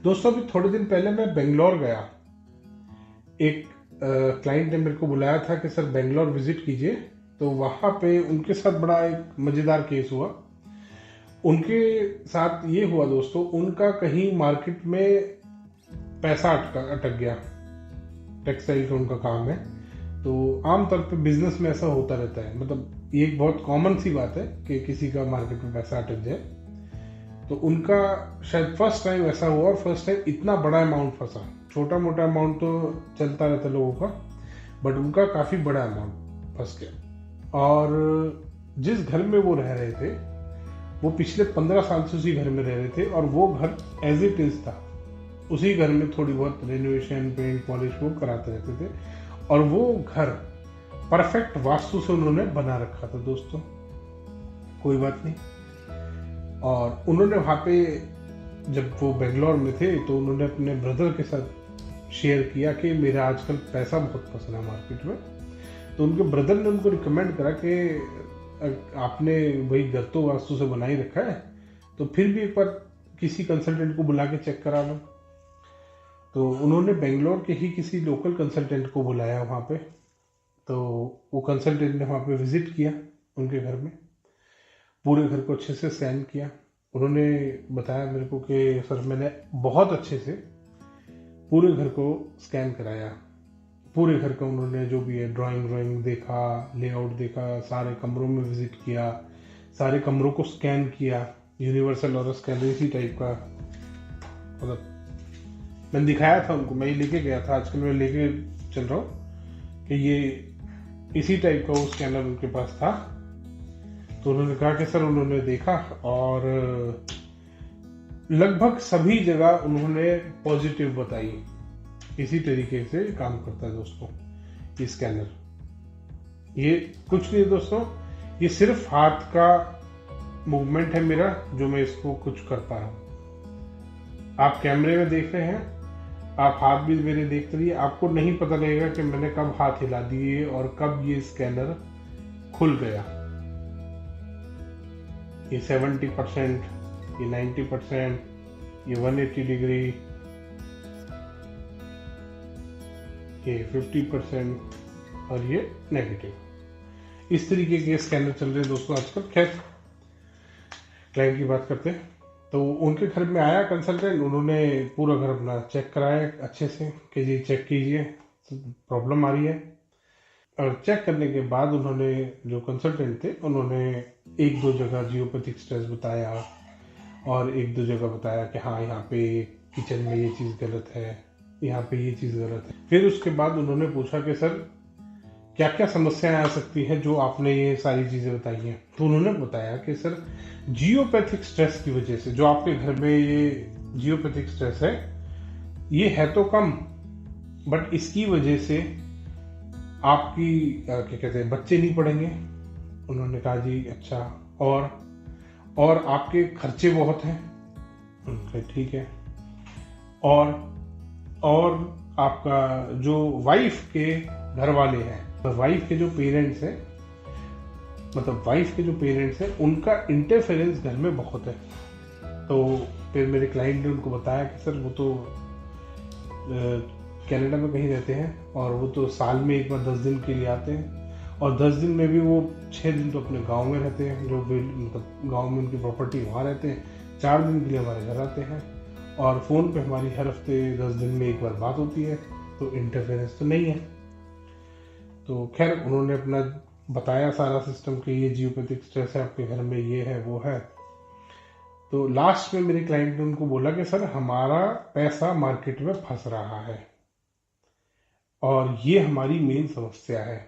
दोस्तों अभी थोड़े दिन पहले मैं बेंगलोर गया। एक क्लाइंट ने मेरे को बुलाया था कि सर बेंगलोर विजिट कीजिए। तो वहाँ पे उनके साथ बड़ा एक मज़ेदार केस हुआ। उनके साथ ये हुआ दोस्तों, उनका कहीं मार्केट में पैसा अटक गया। टेक्सटाइल का उनका काम है, तो आमतौर पे बिजनेस में ऐसा होता रहता है। मतलब ये एक बहुत कॉमन सी बात है कि किसी का मार्केट में पैसा अटक जाए। तो उनका शायद फर्स्ट टाइम ऐसा हुआ, और फर्स्ट टाइम इतना बड़ा अमाउंट फंसा। छोटा मोटा अमाउंट तो चलता रहता लोगों का, बट उनका काफ़ी बड़ा अमाउंट फंस गया। और जिस घर में वो रह रहे थे, वो पिछले 15 साल से उसी घर में रह रहे थे, और वो घर एज इट इज था। उसी घर में थोड़ी बहुत रेनोवेशन, पेंट, पॉलिश वो कराते रहते थे, और वो घर परफेक्ट वास्तु से उन्होंने बना रखा था दोस्तों। कोई बात नहीं। और उन्होंने वहाँ पे, जब वो बेंगलोर में थे, तो उन्होंने अपने ब्रदर के साथ शेयर किया कि मेरा आजकल पैसा बहुत पसंद है मार्केट में। तो उनके ब्रदर ने उनको रिकमेंड करा कि आपने वही घर तो वास्तु से बना ही रखा है, तो फिर भी एक बार किसी कंसल्टेंट को बुला के चेक करा लो। तो उन्होंने बेंगलोर के ही किसी लोकल कंसल्टेंट को बुलाया वहाँ पे। तो वो कंसल्टेंट ने वहाँ पे विजिट किया उनके घर में, पूरे घर को अच्छे से स्कैन किया। उन्होंने बताया मेरे को कि सर मैंने बहुत अच्छे से पूरे घर को स्कैन कराया। पूरे घर का उन्होंने जो भी है ड्राइंग देखा, लेआउट देखा, सारे कमरों में विजिट किया, सारे कमरों को स्कैन किया। यूनिवर्सल और स्कैनर इसी टाइप का, मतलब मैंने दिखाया था उनको, मैं ही लेके गया था, आजकल मैं लेके चल रहा हूँ कि ये इसी टाइप का वो स्कैनर उनके पास था। तो उन्होंने कहा कि सर उन्होंने देखा, और लगभग सभी जगह उन्होंने पॉजिटिव बताई। इसी तरीके से काम करता है दोस्तों ये स्कैनर। ये कुछ नहीं दोस्तों, ये सिर्फ हाथ का मूवमेंट है मेरा, जो मैं इसको कुछ करता हूँ। आप कैमरे में देख रहे हैं, आप हाथ भी मेरे देखते रहिए, आपको नहीं पता लगेगा कि मैंने कब हाथ हिला दिए और कब ये स्कैनर खुल गया। ये 70%, ये 90%, ये 180 डिग्री, ये 50% और ये नेगेटिव। इस तरीके के स्कैनर चल रहे हैं दोस्तों आजकल। खैर, क्लाइंट की बात करते हैं। तो उनके घर में आया कंसल्टेंट, उन्होंने पूरा घर अपना चेक कराया अच्छे से कि जी चेक कीजिए, प्रॉब्लम आ रही है। और चेक करने के बाद उन्होंने, जो कंसल्टेंट थे, उन्होंने एक दो जगह जियोपैथिक स्ट्रेस बताया, और एक दो जगह बताया कि हाँ यहाँ पे किचन में ये चीज़ गलत है, यहाँ पे ये चीज़ गलत है। फिर उसके बाद उन्होंने पूछा कि सर क्या क्या समस्याएं आ सकती हैं जो आपने ये सारी चीज़ें बताई हैं। तो उन्होंने बताया कि सर जियोपैथिक स्ट्रेस की वजह से, जो आपके घर में ये जियोपैथिक स्ट्रेस है, ये है तो कम, बट इसकी वजह से आपकी क्या कहते हैं, बच्चे नहीं पढ़ेंगे। उन्होंने कहा जी अच्छा, और आपके खर्चे बहुत हैं। ठीक है। और आपका जो वाइफ के घर वाले हैं, वाइफ के जो पेरेंट्स हैं, मतलब वाइफ के जो पेरेंट्स हैं, उनका इंटरफेरेंस घर में बहुत है। तो फिर मेरे क्लाइंट ने उनको बताया कि सर वो तो कनाडा में कहीं रहते हैं, और वो तो साल में एक बार 10 दिन के लिए आते हैं, और 10 दिन में भी वो 6 दिन तो अपने गांव में रहते हैं, जो मतलब गांव में उनकी प्रॉपर्टी वहाँ रहते हैं। 4 दिन के लिए हमारे घर आते हैं, और फ़ोन पे हमारी हर हफ्ते 10 दिन में एक बार बात होती है। तो इंटरफेरेंस तो नहीं है। तो खैर उन्होंने अपना बताया सारा सिस्टम कि ये जियोपैथिक स्ट्रेस है आपके घर में, ये है वो है। तो लास्ट में मेरे क्लाइंट ने उनको बोला कि सर हमारा पैसा मार्केट में फंस रहा है, और ये हमारी मेन समस्या है।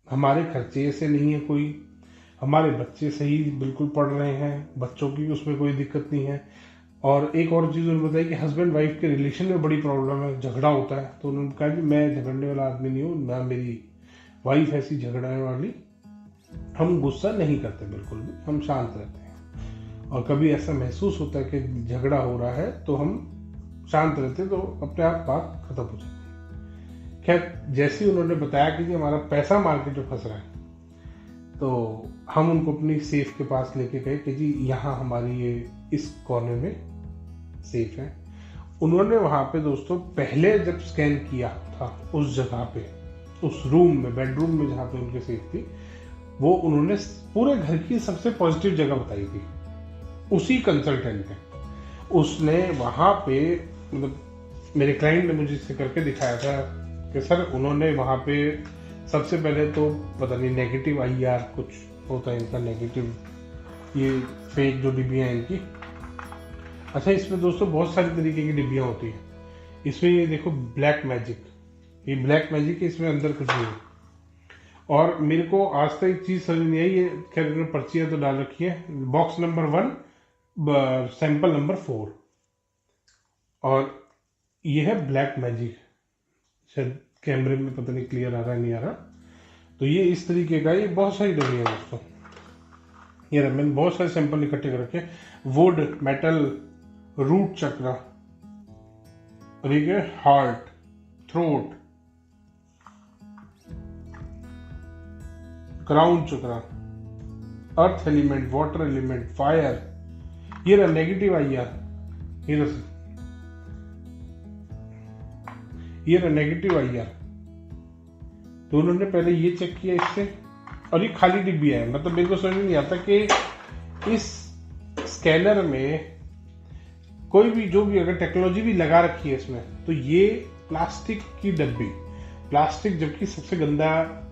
हमारे खर्चे ऐसे नहीं है कोई, हमारे बच्चे सही बिल्कुल पढ़ रहे हैं, बच्चों की उसमें कोई दिक्कत नहीं है। और एक और चीज़ उन्होंने बताई कि हस्बैंड वाइफ के रिलेशन में बड़ी प्रॉब्लम है, झगड़ा होता है। तो उन्होंने कहा कि मैं झगड़ने वाला आदमी नहीं हूँ, ना मेरी वाइफ ऐसी झगड़ने वाली, हम गुस्सा नहीं करते बिल्कुल भी, हम शांत रहते हैं। और कभी ऐसा महसूस होता है कि झगड़ा हो रहा है तो हम शांत रहते हैं, तो अपने आप बात खत्म हो जाती है। खैर, जैसे ही उन्होंने बताया कि हमारा पैसा मार्केट में फंस रहा है, तो हम उनको अपनी सेफ के पास लेके गए कि जी यहाँ हमारी ये इस कॉर्नर में सेफ है। उन्होंने वहां पे दोस्तों पहले जब स्कैन किया था उस जगह पे, उस रूम में, बेडरूम में जहाँ पे उनकी सेफ थी, वो उन्होंने पूरे घर की सबसे पॉजिटिव जगह बताई थी। उसी कंसल्टेंट ने, उसने वहां पे, मतलब मेरे क्लाइंट ने मुझे इसे करके दिखाया था कि सर उन्होंने वहां पे सबसे पहले तो पता नहीं नेगेटिव IR कुछ होता है इनका, नेगेटिव, ये फेक जो डिब्बियाँ हैं इनकी। अच्छा, इसमें दोस्तों बहुत सारी तरीके की डिब्बियाँ होती हैं। इसमें ये देखो ब्लैक मैजिक, ये ब्लैक मैजिक है, इसमें अंदर कुछ नहीं है। और मेरे को आज तक एक चीज़ समझ नहीं आई, ये खैर पर्चियाँ तो डाल रखी है, बॉक्स नंबर 1 सैंपल नंबर 4, और ये है ब्लैक मैजिक। शायद कैमरे में पता नहीं क्लियर आ रहा है नहीं आ रहा। तो ये इस तरीके का, ये बहुत सारी डमी है दोस्तों। ये मैंने बहुत सारे सैंपल इकट्ठे कर रखे, वुड, मेटल, रूट चक्र, और ये हार्ट, थ्रोट, क्राउन चक्र, earth element, water element, fire, ये रहा नेगेटिव IR, ये रहा नेगेटिव IR। तो उन्होंने पहले ये चेक किया इससे, और ये खाली डिब्बी है। मतलब मेरे को समझ नहीं आता कि इस स्कैनर में कोई भी, जो भी अगर टेक्नोलॉजी भी लगा रखी है इसमें, तो ये प्लास्टिक की डब्बी, प्लास्टिक जबकि सबसे गंदा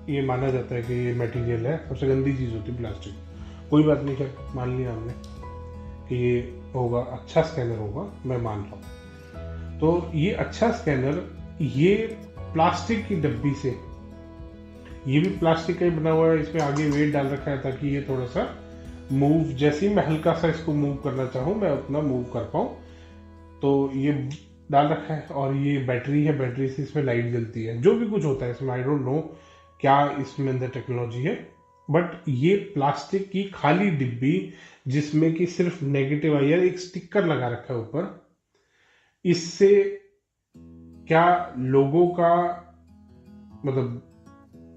ये माना जाता है कि ये मटेरियल है, सबसे गंदी चीज होती है प्लास्टिक। कोई बात नहीं, खैर मान लिया हमने कि ये होगा, अच्छा स्कैनर होगा, मैं मान रहा हूँ। तो ये अच्छा स्कैनर, ये प्लास्टिक की डब्बी से, ये भी प्लास्टिक का ही बना हुआ है, इसमें आगे वेट डाल रखा है ताकि ये थोड़ा सा मूव, जैसे ही मैं हल्का सा इसको मूव करना चाहूँ मैं उतना मूव कर पाऊँ, तो ये डाल रखा है। और ये बैटरी है, बैटरी से इसमें लाइट जलती है, जो भी कुछ होता है इसमें, आई डोंट नो क्या इसमें अंदर टेक्नोलॉजी है, बट ये प्लास्टिक की खाली डिब्बी जिसमें कि सिर्फ नेगेटिव IR, एक स्टिकर लगा रखा है ऊपर। इससे क्या लोगों का, मतलब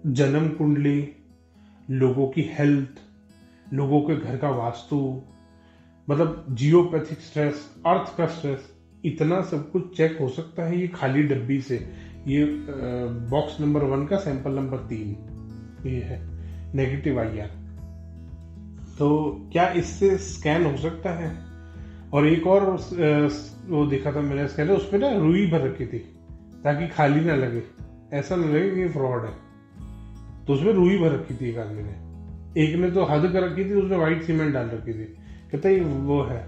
जन्म कुंडली, लोगों की हेल्थ, लोगों के घर का वास्तु, मतलब जियोपैथिक स्ट्रेस, अर्थ का स्ट्रेस, इतना सब कुछ चेक हो सकता है ये खाली डब्बी से। ये बॉक्स नंबर 1 का सैंपल नंबर 3 ये है, नेगेटिव IR। तो क्या इससे स्कैन हो सकता है? और एक और वो देखा था मैंने स्कैनर, उसमें ना रुई भर रखी थी ताकि खाली ना लगे, ऐसा ना लगे कि फ्रॉड है। तो उसमें रुई भर रखी थी एक आदमी ने, एक ने तो हद कर रखी थी, उसमें व्हाइट सीमेंट डाल रखी थी। कहता है वो है,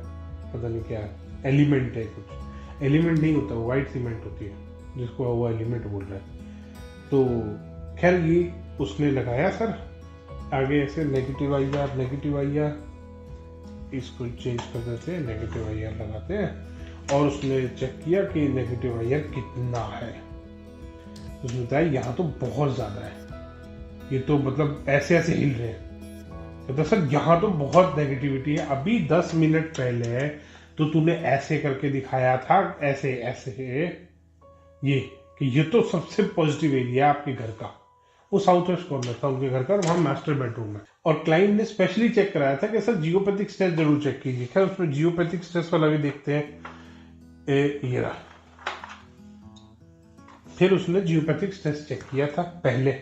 पता नहीं क्या है, एलिमेंट है कुछ, एलिमेंट नहीं होता, वो व्हाइट सीमेंट होती है जिसको वो एलिमेंट बोल रहा है। तो खैर ये उसने लगाया सर आगे ऐसे नेगेटिव IR, इसको चेंज कर देते हैं, नेगेटिव IR लगाते हैं, और उसने चेक किया कि नेगेटिव IR कितना है। उसने बताया यहाँ तो बहुत ज्यादा है, ये तो मतलब ऐसे ऐसे हिल रहे हैं। कहता सर यहाँ तो बहुत नेगेटिविटी है, अभी 10 मिनट पहले तो तूने ऐसे करके दिखाया था, ऐसे ऐसे ये कि ये तो सबसे पॉजिटिव एरिया आपके घर का। वो साउथ वेस्ट कॉर्नर था उनके घर का, और वहां मास्टर बेडरूम है। और क्लाइंट ने स्पेशली चेक कराया था कि सर जियोपैथिक स्ट्रेस जरूर चेक कीजिए। खैर उसमें जियोपैथिक स्ट्रेस वाला भी देखते हैं, ये रहा। फिर उसने जियोपैथिक स्ट्रेस चेक किया था पहले,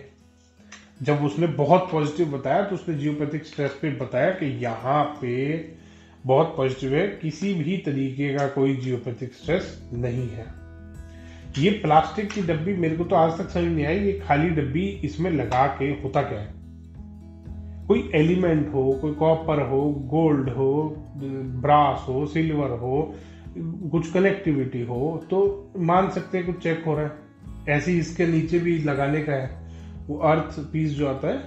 जब उसने बहुत पॉजिटिव बताया तो उसने जियोपैथिक स्ट्रेस पे बताया कि यहाँ पे बहुत पॉजिटिव है, किसी भी तरीके का कोई जियोपैथिक स्ट्रेस नहीं है। ये प्लास्टिक की डब्बी मेरे को तो आज तक समझ नहीं आई, ये खाली डब्बी इसमें लगा के होता क्या है? कोई एलिमेंट हो, कोई कॉपर हो, गोल्ड हो, ब्रास हो, सिल्वर हो, कुछ कनेक्टिविटी हो तो मान सकते हैं कुछ चेक हो रहा है। ऐसे ही इसके नीचे भी लगाने का है, वो अर्थ पीस जो आता है,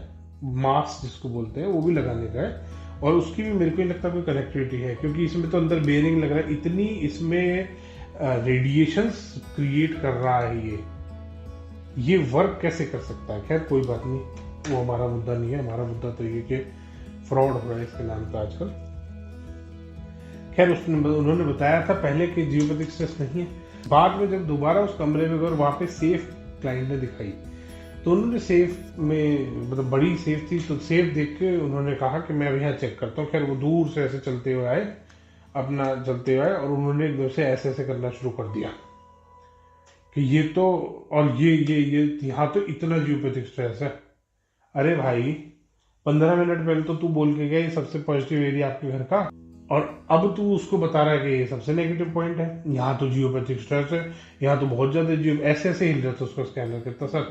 मास जिसको बोलते हैं, वो भी लगाने का है। और उसकी भी मेरे को नहीं लगता कोई कनेक्टिविटी है, क्योंकि इसमें तो अंदर बेयरिंग लग रहा है, इतनी इसमें रेडिएशंस क्रिएट कर रहा है। ये वर्क कैसे कर सकता है? खैर कोई बात नहीं, वो हमारा मुद्दा नहीं है। हमारा मुद्दा तो ये कि फ्रॉड हो रहा है इसके नाम पे आजकल। खैर उन्होंने बताया था पहले कि जियोपैथिक स्ट्रेस नहीं है। बाद में जब दोबारा उस कमरे में गए, वहां पे सेफ क्लाइंट ने दिखाई, तो उन्होंने सेफ में, मतलब बड़ी सेफ थी, तो सेफ देख के उन्होंने कहा कि मैं अब यहाँ चेक करता हूँ। खैर वो दूर से ऐसे चलते हुए आए अपना चलते हुए और उन्होंने एकदम से ऐसे ऐसे करना शुरू कर दिया कि ये तो, और ये यहाँ तो इतना जियोपैथिक स्ट्रेस है। अरे भाई, 15 मिनट पहले तो तू बोल के गया ये सबसे पॉजिटिव एरिया आपके घर का, और अब तू उसको बता रहा है कि ये सबसे नेगेटिव पॉइंट है, यहाँ तो जियोपैथिक स्ट्रेस है, यहाँ तो बहुत ज्यादा जियो, ऐसे ऐसे हिल रहा था उसका स्कैनर, कहता सर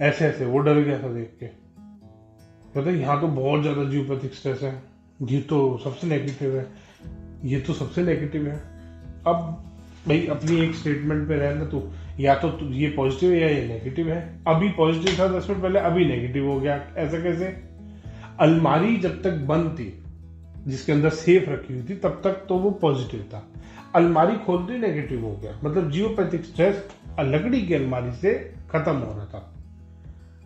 ऐसे ऐसे, वो डर गया था देख के, कहता यहाँ तो बहुत ज्यादा जियोपैथिक स्ट्रेस है, ये तो सबसे नेगेटिव है, ये तो सबसे नेगेटिव है। अब भाई अपनी एक स्टेटमेंट पे रहना तू, या तो ये पॉजिटिव है या ये नेगेटिव है। अभी पॉजिटिव था 10 मिनट पहले, अभी नेगेटिव हो गया, ऐसा कैसे? अलमारी जब तक बंद थी जिसके अंदर सेफ रखी हुई थी तब तक तो वो पॉजिटिव था, अलमारी खोलते ही नेगेटिव हो गया। मतलब जियोपैथिक स्ट्रेस लकड़ी की अलमारी से खत्म हो रहा था,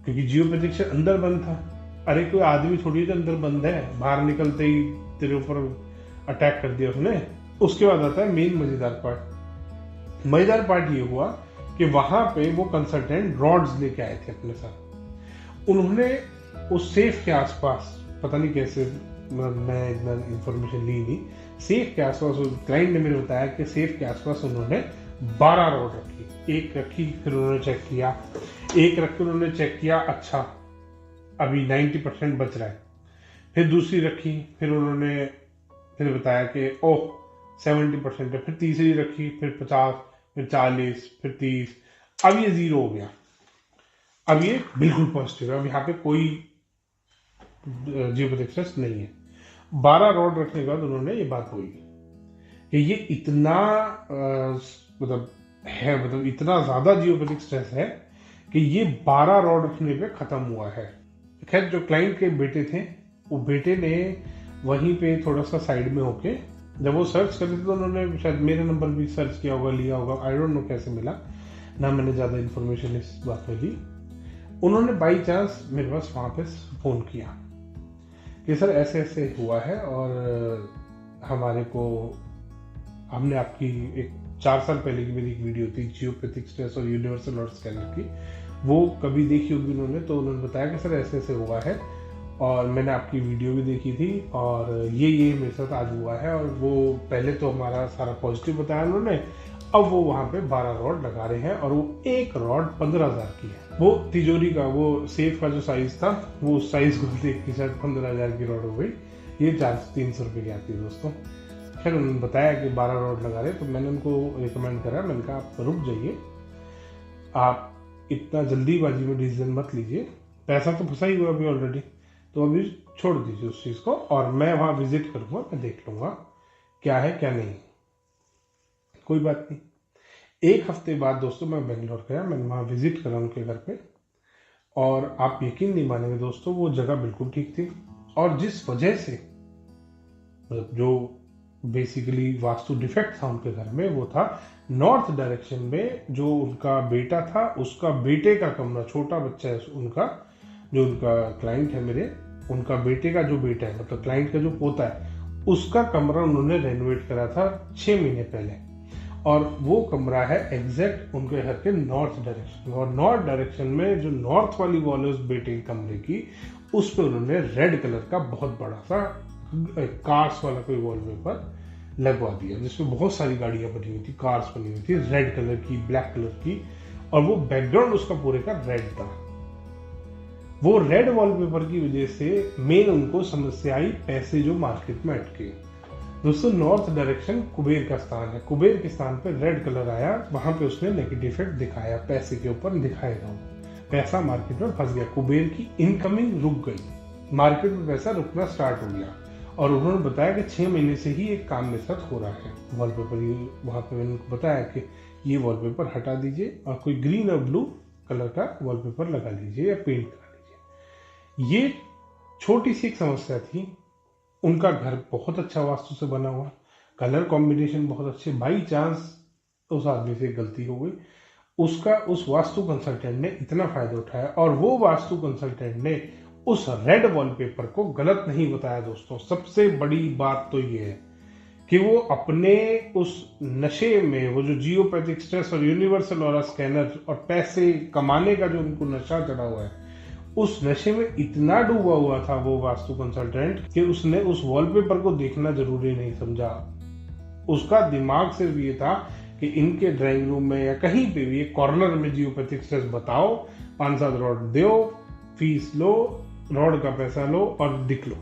क्योंकि जियोपैथिक से अंदर बंद था। अरे कोई आदमी थोड़ी अंदर बंद है, बाहर निकलते ही तेरे ऊपर अटैक कर दिया उसने। उसके बाद आता है मेन मजेदार पार्ट। मजेदार पार्ट ये हुआ कि वहां पे वो कंसल्टेंट रॉड्स लेके आए थे अपने साथ। उन्होंने उस सेफ के आसपास, पता नहीं कैसे, मैं इतना इंफॉर्मेशन ली नहीं, सेफ के आसपास क्लाइंट ने मेरे बताया कि सेफ के आसपास उन्होंने 12 रॉड रखी। एक रखी, फिर उन्होंने चेक किया, एक रख के उन्होंने चेक किया, अच्छा अभी 90% बच रहा है। फिर दूसरी रखी, फिर उन्होंने फिर बताया कि ओह 70% है। फिर तीसरी रखी, फिर 50, फिर 40, फिर 30, अब ये 0 हो गया। अब ये बिल्कुल पॉजिटिव है, अब यहाँ पे कोई जियोपैथिक स्ट्रेस नहीं है। 12 रॉड रखने के बाद उन्होंने ये बात बोली कि ये इतना मतलब है, मतलब इतना ज्यादा जियोपैथिक स्ट्रेस है कि ये 12 रॉड रखने पे खत्म हुआ है। खैर जो क्लाइंट के बेटे थे, वो बेटे ने वहीं पे थोड़ा सा साइड में होके जब वो सर्च कर रहे थे तो उन्होंने शायद मेरा नंबर भी सर्च किया होगा, लिया होगा, आई डोंट नो कैसे मिला ना, मैंने ज्यादा इन्फॉर्मेशन इस बात में ली। उन्होंने बाई चांस मेरे पास वहां पे फोन किया कि सर ऐसे ऐसे हुआ है और हमारे को, हमने आपकी एक 4 साल पहले की मेरी एक वीडियो थी जियोपैथिक स्ट्रेस और यूनिवर्सल नॉर्थ स्कैनर की, वो कभी देखी होगी उन्होंने, तो उन्होंने बताया कि सर ऐसे ऐसे हुआ है और मैंने आपकी वीडियो भी देखी थी और ये मेरे साथ आज हुआ है। और वो पहले तो हमारा सारा पॉजिटिव बताया उन्होंने, अब वो वहां पे 12 रॉड लगा रहे हैं और वो एक रॉड 15,000 की है। वो तिजोरी का, वो सेफ का जो साइज था, वो साइज को देख के शायद 15,000 की रॉड हो गई। ये 400-300 रुपये की आती है दोस्तों। खैर उन्होंने बताया कि 12 रॉड लगा रहे, तो मैंने उनको रिकमेंड करा, मैंने कहा आप रुक जाइए, आप इतना जल्दीबाजी में डिसीजन मत लीजिए, पैसा तो फंसा ही हुआ अभी ऑलरेडी, तो अभी छोड़ दीजिए उस चीज को और मैं वहां विजिट करूंगा, मैं देख लूंगा क्या है क्या नहीं। कोई बात नहीं। एक हफ्ते बाद दोस्तों मैं बेंगलोर गया, मैंने वहां विजिट करा उनके घर पे, और आप यकीन नहीं मानेंगे दोस्तों, वो जगह बिल्कुल ठीक थी। और जिस वजह से मतलब जो बेसिकली वास्तु डिफेक्ट था उनके घर में, वो था नॉर्थ डायरेक्शन में जो उनका बेटा था, उसका बेटे का कमरा, छोटा बच्चा है उनका, जो उनका क्लाइंट है मेरे, उनका बेटे का जो बेटा है, मतलब क्लाइंट का जो पोता है, उसका कमरा उन्होंने रेनोवेट करा था 6 महीने पहले, और वो कमरा है एग्जैक्ट उनके घर के नॉर्थ डायरेक्शन में। और नॉर्थ डायरेक्शन में जो नॉर्थ वाली वॉल है उस बेटे के कमरे की, उस पर उन्होंने रेड कलर का बहुत बड़ा सा कार्स वाला कोई वॉलपेपर लगवा दिया, जिसमें बहुत सारी गाड़ियां बनी हुई थी, कार्स बनी हुई थी रेड कलर की, ब्लैक कलर की, और वो बैकग्राउंड उसका पूरे का रेड था। वो रेड वॉलपेपर की वजह से मेन उनको समस्या आई पैसे जो मार्केट में अटके। दोस्तों नॉर्थ डायरेक्शन कुबेर का स्थान है, कुबेर के स्थान पे रेड कलर आया, वहां पे उसने नेगेटिव इफेक्ट दिखाया, पैसे के ऊपर दिखाएगा, पैसा मार्केट में फंस गया, कुबेर की इनकमिंग रुक गई, मार्केट में पैसा रुकना स्टार्ट हो गया। और उन्होंने बताया कि 6 महीने से ही एक काम मेरे साथ हो रहा है, वॉलपेपर वहां पे मैंने उनको बताया कि ये वॉलपेपर हटा दीजिए और कोई ग्रीन और ब्लू कलर का वॉलपेपर लगा लीजिए या पेंट करा लीजिए। ये छोटी सी एक समस्या थी। उनका घर बहुत अच्छा वास्तु से बना हुआ, कलर कॉम्बिनेशन बहुत अच्छे, बाई चांस उस आदमी से गलती हो गई, उसका उस वास्तु कंसल्टेंट ने इतना फायदा उठाया, और वो वास्तु कंसल्टेंट ने उस रेड वॉलपेपर को गलत नहीं बताया दोस्तों। सबसे बड़ी बात तो ये है कि वो अपने उस नशे में, वो जो जियोपैथिक स्ट्रेस और यूनिवर्सल ऑरा स्कैनर और पैसे कमाने का जो उनको नशा चढ़ा हुआ है, उस नशे में इतना डूबा हुआ था वो वास्तु कंसल्टेंट कि उसने उस वॉलपेपर को देखना जरूरी नहीं समझा। उसका दिमाग सिर्फ ये था कि इनके ड्राइंग रूम में या कहीं पे भी एक कॉर्नर में जियोपैथिक स्ट्रेस बताओ, 5-7 रॉड दो, फीस लो, रॉड का पैसा लो और दिख लो।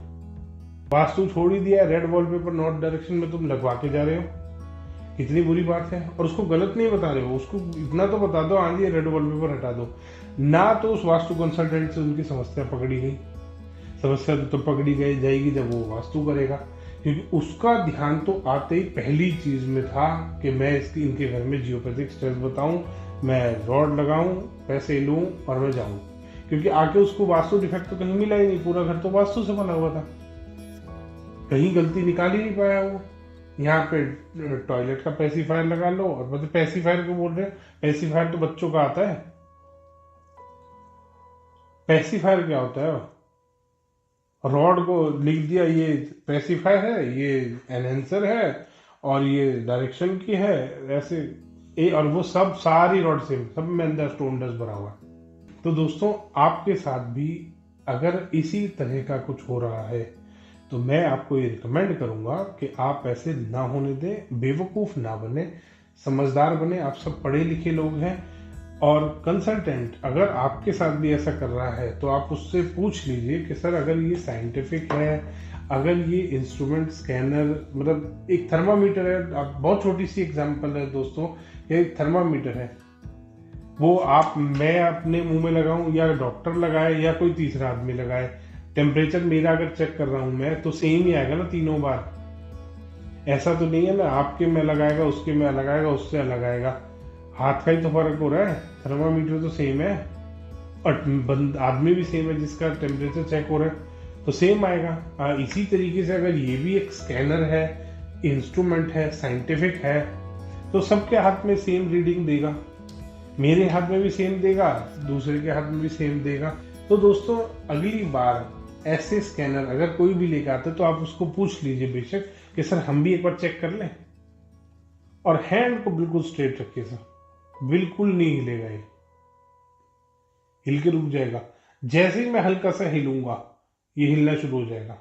वास्तु छोड़ ही दिया, रेड वॉलपेपर नॉर्थ डायरेक्शन में तुम लगवा के जा रहे हो, कितनी बुरी बात है। और उसको गलत नहीं बता रहे हो, उसको इतना तो बता दो, हाँ जी रेड वॉलपेपर हटा दो ना। तो उस वास्तु कंसल्टेंट से उनकी समस्या पकड़ी गई, समस्या तो पकड़ी गई जाएगी जब वो वास्तु करेगा, क्योंकि उसका ध्यान तो आते ही पहली चीज में था कि मैं इनके घर में जियोपैथिक स्ट्रेस बताऊं, मैं रॉड लगाऊं, पैसे लूं और मैं जाऊं। क्योंकि आके उसको वास्तु डिफेक्ट तो कहीं मिला ही नहीं, पूरा घर तो वास्तु से बना हुआ था, कहीं गलती निकाल ही नहीं पाया वो। यहाँ पे टॉयलेट का पैसिफायर लगा लो, और मतलब पैसिफायर क्यों बोल रहे हैं, पैसिफायर तो बच्चों का आता है। पैसिफायर क्या होता है, रॉड को लिख दिया ये पैसिफायर है, ये एनहेंसर है और ये डायरेक्शन की है, ऐसे और वो सब सारी रॉड सेम, सब में अंदर स्टोन डस्ट भरा हुआ है। तो दोस्तों आपके साथ भी अगर इसी तरह का कुछ हो रहा है तो मैं आपको ये रिकमेंड करूंगा कि आप ऐसे ना होने दें, बेवकूफ ना बने, समझदार बने। आप सब पढ़े लिखे लोग हैं, और कंसल्टेंट अगर आपके साथ भी ऐसा कर रहा है तो आप उससे पूछ लीजिए कि सर अगर ये साइंटिफिक है, अगर ये इंस्ट्रूमेंट स्कैनर, मतलब एक थर्मामीटर है, आप बहुत छोटी सी एग्जांपल है दोस्तों, एक थर्मामीटर है, वो आप मैं अपने मुंह में लगाऊं या डॉक्टर लगाए या कोई तीसरा आदमी लगाए, टेम्परेचर मेरा अगर चेक कर रहा हूं मैं तो सेम ही आएगा ना तीनों बार। ऐसा तो नहीं है ना आपके में लगाएगा, उसके में अलग आएगा, उससे अलग आएगा, हाथ का ही तो फर्क हो रहा है, थर्मामीटर तो सेम है और आदमी भी सेम है जिसका टेम्परेचर चेक हो रहा है तो सेम आएगा। इसी तरीके से अगर ये भी एक स्कैनर है, इंस्ट्रूमेंट है, साइंटिफिक है, तो सबके हाथ में सेम रीडिंग देगा, मेरे हाथ में भी सेम देगा, दूसरे के हाथ में भी सेम देगा। तो दोस्तों अगली बार ऐसे स्कैनर अगर कोई भी लेकर आते तो आप उसको पूछ लीजिए बेशक कि सर हम भी एक बार चेक कर लें, और हैंड को बिल्कुल स्ट्रेट रखिए सर, बिल्कुल नहीं हिलेगा, ये हिल के रुक जाएगा, जैसे ही मैं हल्का सा हिलूंगा ये हिलना शुरू हो जाएगा।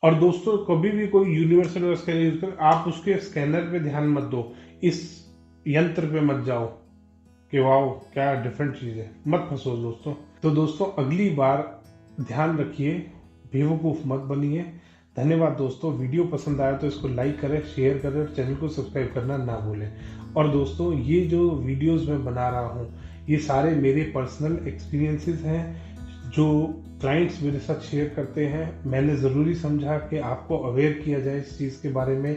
और दोस्तों कभी भी कोई यूनिवर्सल स्कैनर यूज कर, आप उसके स्कैनर पे ध्यान मत दो, इस यंत्र पे मत जाओ कि वाओ क्या डिफरेंट चीज है, मत फंसो दोस्तों। तो दोस्तों अगली बार ध्यान रखिए, बेवकूफ मत बनिए। धन्यवाद दोस्तों, वीडियो पसंद आया तो इसको लाइक करें, शेयर करें और चैनल को सब्सक्राइब करना ना भूलें। और दोस्तों ये जो वीडियोस मैं बना रहा हूँ ये सारे मेरे पर्सनल एक्सपीरियंसेस हैं जो क्लाइंट्स मेरे साथ शेयर करते हैं। मैंने ज़रूरी समझा कि आपको अवेयर किया जाए इस चीज़ के बारे में।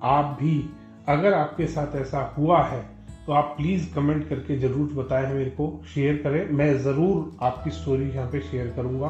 आप भी अगर आपके साथ ऐसा हुआ है तो आप प्लीज़ कमेंट करके ज़रूर बताएं, मेरे को शेयर करें, मैं ज़रूर आपकी स्टोरी यहाँ पे शेयर करूँगा।